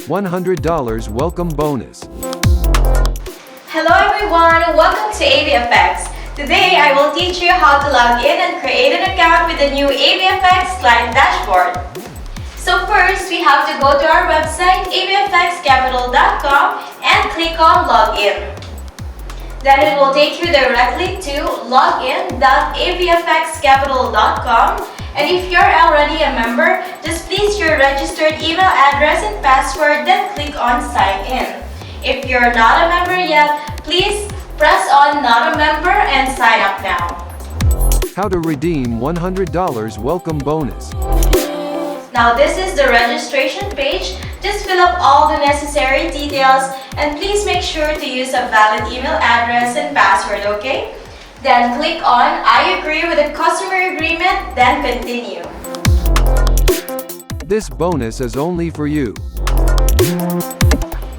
$100 welcome bonus. Hello everyone, welcome to AVFX. Today I will teach you how to log in and create an account with the new AVFX client dashboard. So first, we have to go to our website avfxcapital.com and click on login. Then it will take you directly to login.avfxcapital.com. And if you're already a member, just place your registered email address and password, then click on sign in. If you're not a member yet, please press on not a member and sign up now. How to redeem $100 welcome bonus. Now this is the registration page. Just fill up all the necessary details and please make sure to use a valid email address and password, okay? Then click on I agree with the customer agreement, then continue. This bonus is only for you.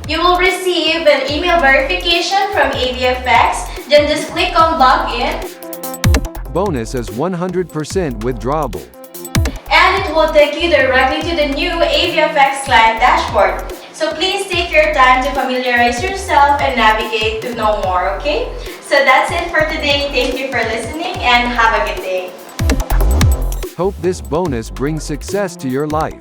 You will receive an email verification from AVFX, then just click on login. Bonus is 100% withdrawable. And it will take you directly to the new AVFX client dashboard. So please take your time to familiarize yourself and navigate to know more, okay? So that's it for today. Thank you for listening and have a good day. Hope this bonus brings success to your life.